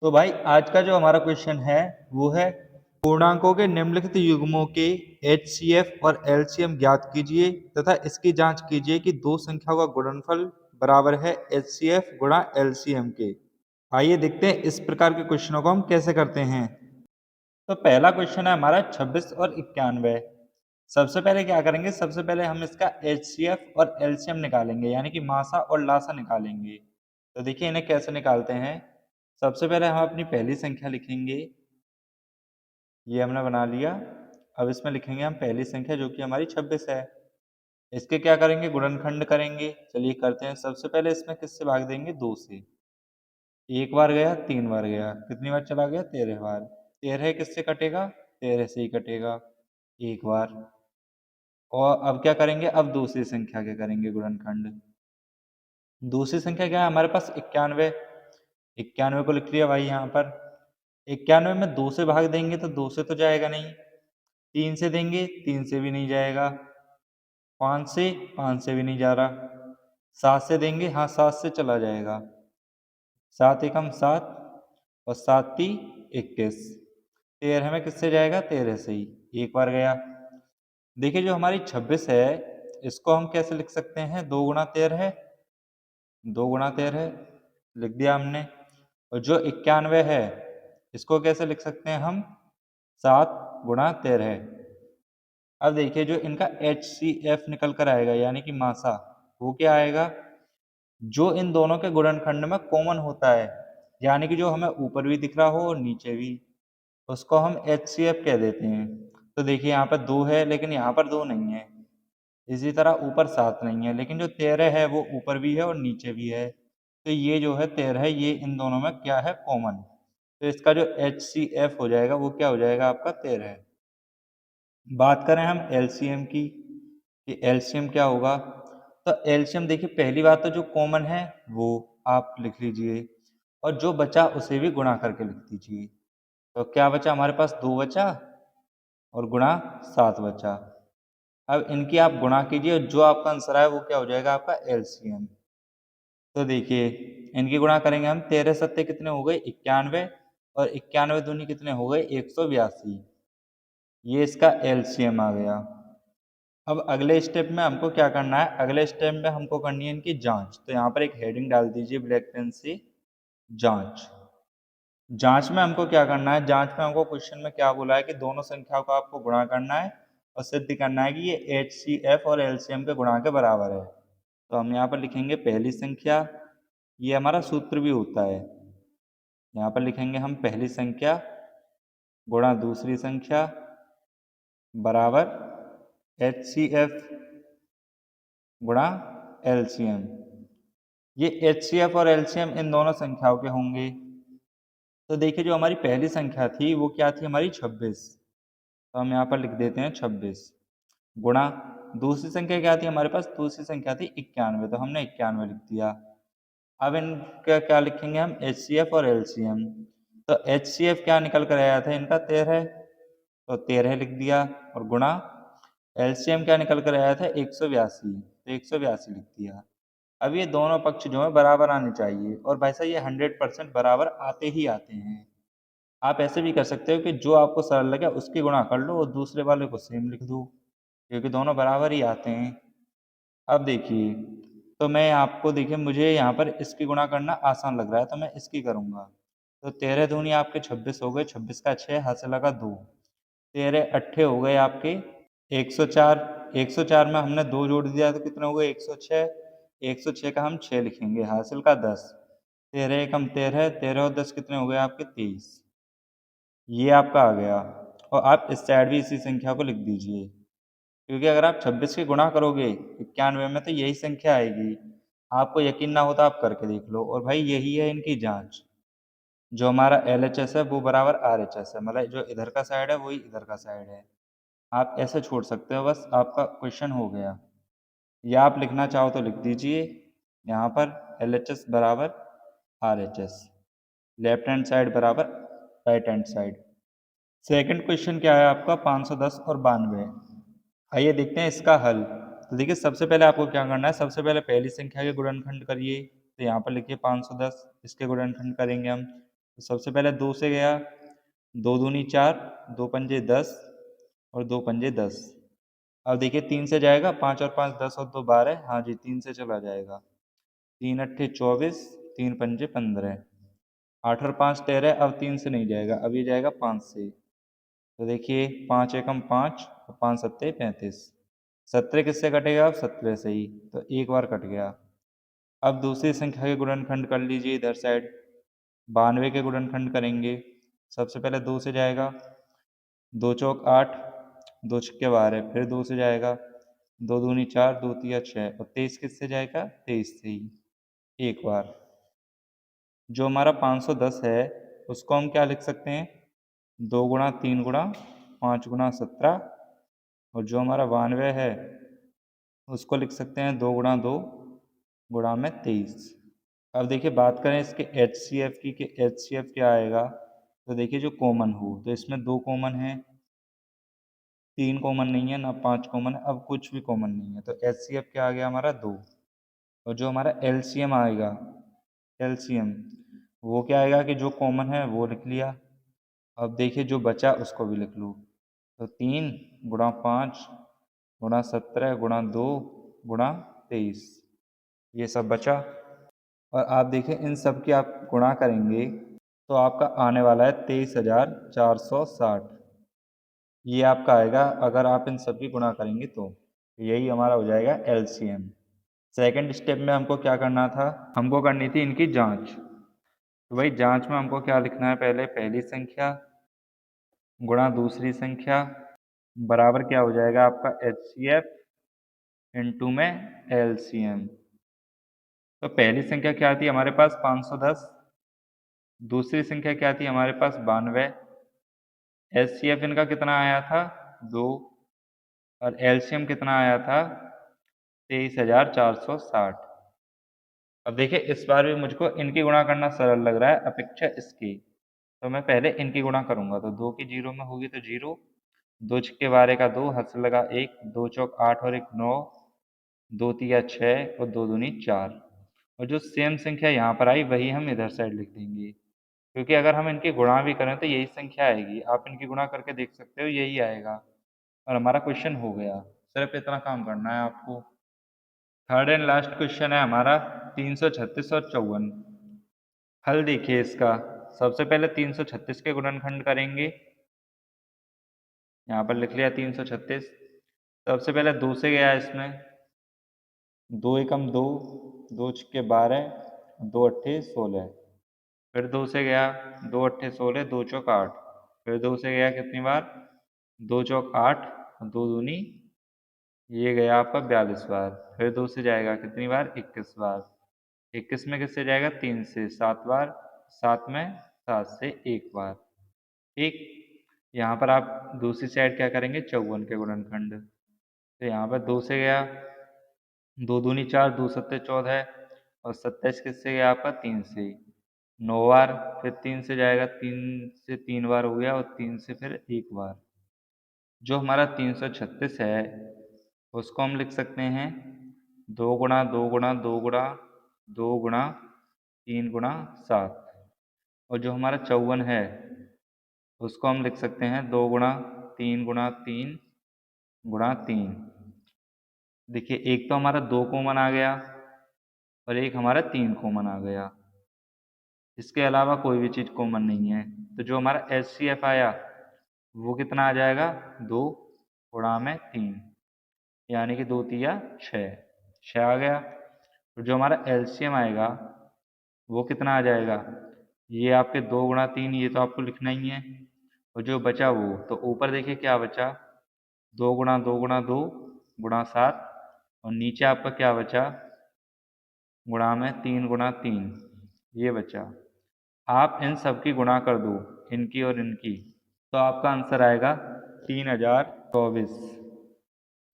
तो भाई आज का जो हमारा क्वेश्चन है वो है पूर्णांकों के निम्नलिखित युग्मों के HCF और LCM ज्ञात कीजिए तथा इसकी जांच कीजिए कि दो संख्याओं का गुणनफल बराबर है HCF गुणा LCM के। आइए देखते हैं इस प्रकार के क्वेश्चनों को हम कैसे करते हैं। तो पहला क्वेश्चन है हमारा 26 और 91। सबसे पहले क्या करेंगे, सबसे पहले हम इसका HCF और LCM निकालेंगे, यानी कि मासा और लासा निकालेंगे। तो देखिए इन्हें कैसे निकालते हैं। सबसे पहले हम अपनी पहली संख्या लिखेंगे, ये हमने बना लिया। अब इसमें लिखेंगे हम पहली संख्या जो कि हमारी 26 है। इसके क्या करेंगे, गुणनखंड करेंगे। चलिए करते हैं। सबसे पहले इसमें किससे भाग देंगे, 2 से। एक बार गया, 3 बार गया, कितनी बार चला गया, 13 बार। 13 किससे कटेगा, 13 से ही कटेगा एक बार। और अब क्या करेंगे, अब दूसरी संख्या के करेंगे गुणनखंड। दूसरी संख्या क्या है हमारे पास, 91। 91 को लिख लिया भाई यहाँ पर। 91 में 2 से भाग देंगे तो 2 से तो जाएगा नहीं, 3 से देंगे 3 से भी नहीं जाएगा, 5 से भी नहीं जा रहा, 7 से देंगे, हाँ 7 से चला जाएगा, 7 एकम 7 और 7 ती 21। 13 में किससे जाएगा, 13 से ही एक बार गया। देखिए जो हमारी 26 है इसको हम कैसे लिख सकते हैं, 2 गुणा 13 है, 2 गुणा 13 लिख दिया हमने। और जो 91 है इसको कैसे लिख सकते हैं हम, 7 गुणा 13। अब देखिए जो इनका HCF निकल कर आएगा यानी कि मासा, वो क्या आएगा, जो इन दोनों के गुणनखंड में कॉमन होता है, यानी कि जो हमें ऊपर भी दिख रहा हो और नीचे भी, उसको हम HCF कह देते हैं। तो देखिए यहाँ पर 2 है लेकिन यहाँ पर 2 नहीं है। इसी तरह ऊपर 7 नहीं है लेकिन जो 13 है वो ऊपर भी है और नीचे भी है। तो ये जो है 13 है, ये इन दोनों में क्या है, कॉमन। तो इसका जो HCF हो जाएगा वो क्या हो जाएगा आपका, 13 है। बात करें हम LCM की, कि LCM क्या होगा। तो LCM देखिए पहली बात तो जो कॉमन है वो आप लिख लीजिए, और जो बचा उसे भी गुणा करके लिख दीजिए। तो क्या बचा हमारे पास, 2 बचा और गुणा 7 बचा। अब इनकी आप गुणा कीजिए और जो आपका आंसर है वो क्या हो जाएगा, आपका LCM। तो देखिए इनकी गुणा करेंगे हम, 13 सत्ते कितने हो गए, 91, और 91 दूनी कितने हो गए, 182। ये इसका LCM आ गया। अब अगले स्टेप में हमको क्या करना है, अगले स्टेप में हमको करनी है इनकी जांच। तो यहाँ पर एक हेडिंग डाल दीजिए ब्लैक पेन से, जांच। जांच में हमको क्या करना है, जांच में हमको क्वेश्चन में क्या बोला है कि दोनों संख्याओं का आपको गुणा करना है और सिद्ध करना है कि ये HCF और LCM के गुणा के बराबर है। तो हम यहाँ पर लिखेंगे पहली संख्या, ये हमारा सूत्र भी होता है। यहाँ पर लिखेंगे हम पहली संख्या गुणा दूसरी संख्या बराबर HCF गुणा LCM। ये HCF और LCM इन दोनों संख्याओं के होंगे। तो देखिए जो हमारी पहली संख्या थी वो क्या थी हमारी, 26। तो हम यहाँ पर लिख देते हैं 26 गुणा दूसरी संख्या क्या थी हमारे पास, दूसरी संख्या थी 91, तो हमने 91 लिख दिया। अब इनका क्या लिखेंगे हम, HCF और LCM। तो HCF क्या निकल कर आया था इनका, 13, तो 13 लिख दिया, और गुणा LCM क्या निकल कर आया था, 182, तो 182 लिख दिया। अब ये दोनों पक्ष जो है बराबर आने चाहिए, और भाई साहब ये 100% बराबर आते ही आते हैं। आप ऐसे भी कर सकते हो कि जो आपको सरल लगे उसकी गुणा कर लो और दूसरे वाले को सेम लिख दो, क्योंकि दोनों बराबर ही आते हैं। अब देखिए, तो मैं आपको देखिए, मुझे यहाँ पर इसकी गुणा करना आसान लग रहा है तो मैं इसकी करूँगा। तो 13 दूनी आपके 26 हो गए, 26 का 6 हाथ से लगा 2, 13 अट्ठे हो गए आपके 104। 104 में हमने 2 जोड़ दिया तो कितने हो गए, 106। 106 का हम 6 लिखेंगे, हासिल का 10। 13 एकम 13, 13 और 10 कितने हो गए आपके, 23। ये आपका आ गया। और आप इस साइड भी इसी संख्या को लिख दीजिए, क्योंकि अगर आप 26 की गुणा करोगे 91 में तो यही संख्या आएगी। आपको यकीन ना हो तो आप करके देख लो। और भाई यही है इनकी जांच। जो हमारा LHS है वो बराबर RHS है, मतलब जो इधर का साइड है वही इधर का साइड है। आप ऐसे छोड़ सकते हो, बस आपका क्वेश्चन हो गया। या आप लिखना चाहो तो लिख दीजिए यहाँ पर LHS बराबर RHS, लेफ्ट हैंड साइड बराबर right hand side. Second question क्या है आपका, 510 और 92। आइए देखते हैं इसका हल। तो देखिए सबसे पहले आपको क्या करना है, सबसे पहले पहली संख्या के गुणनखंड करिए। तो यहाँ पर लिखिए 510, इसके गुणनखंड करेंगे हम। तो सबसे पहले 2 से गया, 2 दूनी 4, 2 पंजे 10 और 2 पंजे 10। अब देखिए 3 से जाएगा, 5 और 5 10 और 2 12। हाँ जी 3 से चला जाएगा। 3 अट्ठे 24, 3 पंजे 15, 8 और 5 13। अब 3 से नहीं जाएगा, अब ये जाएगा 5 से। तो देखिए 5 एकम 5 और 5 सत्ते 35। 17 किससे कटेगा? अब 17 से ही, तो एक बार कट गया। अब दूसरी संख्या के गुणनखंड कर लीजिए इधर साइड। 92 के गुणनखंड करेंगे। सबसे पहले 2 से जाएगा, 2 चौक 8, 2 छक्के 12, फिर 2 से जाएगा, 2 दूनी 4, 2 तिया 6 और 23 किससे जाएगा? 23 से ही, एक बार। जो हमारा 510 है उसको हम क्या लिख सकते हैं? 2 गुणा 3 गुणा 5 गुणा 17। और जो हमारा 92 है उसको लिख सकते हैं 2 गुणा 2 गुणा में 23। अब देखिए बात करें इसके HCF की, कि HCF क्या आएगा। तो देखिए जो कॉमन हो, तो इसमें 2 कॉमन है, 3 कॉमन नहीं है, ना 5 कॉमन है, अब कुछ भी कॉमन नहीं है। तो HCF क्या आ गया हमारा? 2। और जो हमारा LCM आएगा, LCM वो क्या आएगा कि जो कॉमन है वो लिख लिया। अब देखिए जो बचा उसको भी लिख लूँ। तो 3 गुणा 5 गुणा 17 गुणा 2 गुणा 23, ये सब बचा। और आप देखिए इन सब की आप गुणा करेंगे तो आपका आने वाला है 23,460। ये आपका आएगा अगर आप इन सब की गुणा करेंगे तो। यही हमारा हो जाएगा LCM। सेकंड स्टेप में हमको क्या करना था? हमको करनी थी इनकी जांच। तो भाई जांच में हमको क्या लिखना है? पहले पहली संख्या गुणा दूसरी संख्या बराबर क्या हो जाएगा आपका? HCF इंटू में LCM। तो पहली संख्या क्या थी हमारे पास? 510। दूसरी संख्या क्या थी हमारे पास? 92। HCF इनका कितना आया था? 2। और LCM कितना आया था? 23,460। अब देखिए इस बार भी मुझको इनकी गुणा करना सरल लग रहा है अपेक्षा इसकी। तो मैं पहले इनकी गुणा करूंगा। तो 2 की 0 में होगी तो 0, 2 छक्के 12 का 2, हाथ से लगा 1, 2 चौक 8 और 1 9, 2 तिया 6 और 2 दूनी 4। और जो सेम संख्या यहाँ पर आई वही हम इधर साइड लिख देंगे, क्योंकि अगर हम इनकी गुणा भी करें तो यही संख्या आएगी। आप इनकी गुणा करके देख सकते हो, यही आएगा। और हमारा क्वेश्चन हो गया। सिर्फ इतना काम करना है आपको। थर्ड एंड लास्ट क्वेश्चन है हमारा 336 और 54। हल देखिए इसका। सबसे पहले 336 के गुणनखंड करेंगे। यहाँ पर लिख लिया 336। सबसे पहले 2 से गया इसमें, 2 एकम 2, 2 छक्के 12, 2 अट्ठे 16। फिर 2 से गया, 2 अट्ठे 16, 2 चौक 8। फिर 2 से गया कितनी बार? 2 चौक 8, 2 दूनी, ये गया आपका 42 बार। फिर 2 से जाएगा कितनी बार? 21 बार। 21 में किससे जाएगा? 3 से 7 बार। 7 में 7 से 1 बार। ठीक। यहाँ पर आप दूसरी साइड क्या करेंगे? 54 के गुणनखंड। तो यहाँ पर 2 से गया, 2 दूनी 4, 2 सत्ते 14 और 27 किससे गया आपका? 3 से 9 बार। फिर 3 से जाएगा, 3 से 3 बार हो गया और 3 से फिर 1 बार। जो हमारा 336 है उसको हम लिख सकते हैं 2 गुणा 2 गुणा 2 गुणा 2 गुणा 3 गुणा 7। और जो हमारा 54 है उसको हम लिख सकते हैं 2 गुणा 3 गुणा 3 गुणा 3। देखिए एक तो हमारा 2 कॉमन आ गया और एक हमारा 3 कॉमन आ गया। इसके अलावा कोई भी चीज़ कॉमन नहीं है। तो जो हमारा HCF आया वो कितना आ जाएगा? 2 गुणा में 3, यानी कि 2 तिया 6, 6 आ गया। और जो हमारा LCM आएगा वो कितना आ जाएगा? ये आपके 2 गुणा 3, ये तो आपको लिखना ही है। और जो बचा वो तो ऊपर देखिए क्या बचा? 2 गुणा 2 गुणा 2 गुणा 7। और नीचे आपका क्या बचा? गुणा में 3 गुणा 3, ये बचा। आप इन सब की गुणा कर दो, इनकी और इनकी, तो आपका आंसर आएगा 3024,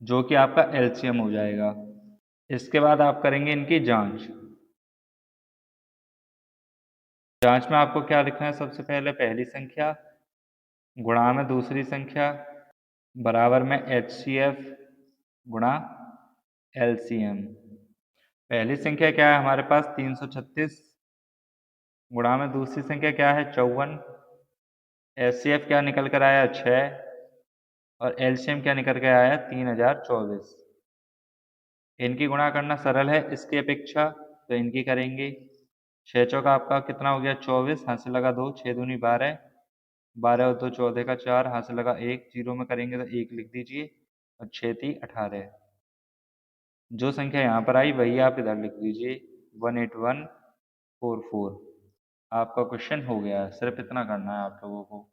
जो कि आपका LCM हो जाएगा। इसके बाद आप करेंगे इनकी जांच। जांच में आपको क्या लिखना है? सबसे पहले पहली संख्या गुणा में दूसरी संख्या बराबर में HCF गुणा LCM। पहली संख्या क्या है हमारे पास? 336 गुणा में दूसरी संख्या क्या है 54, एचसीएफ क्या निकल कर आया 6 और एलसीएम क्या निकल कर आया 3024। इनकी गुणा करना सरल है इसकी अपेक्षा, तो इनकी करेंगे। 6 चौका आपका कितना हो गया 24, हाथ से लगा 2, 6 दूनी 12, 12 और 2 14 का 4, हाथ से लगा 1, जीरो में करेंगे तो 1 लिख दीजिए और 6 × 3 = 18। जो संख्या यहाँ पर आई वही आप इधर लिख दीजिए 18144। आपका क्वेश्चन हो गया, सिर्फ इतना करना है आप लोगों को।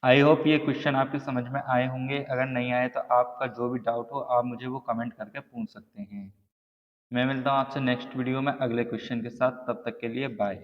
आई होप ये क्वेश्चन आपके समझ में आए होंगे। अगर नहीं आए तो आपका जो भी डाउट हो आप मुझे वो कमेंट करके पूछ सकते हैं। मैं मिलता हूँ आपसे नेक्स्ट वीडियो में अगले क्वेश्चन के साथ, तब तक के लिए बाय।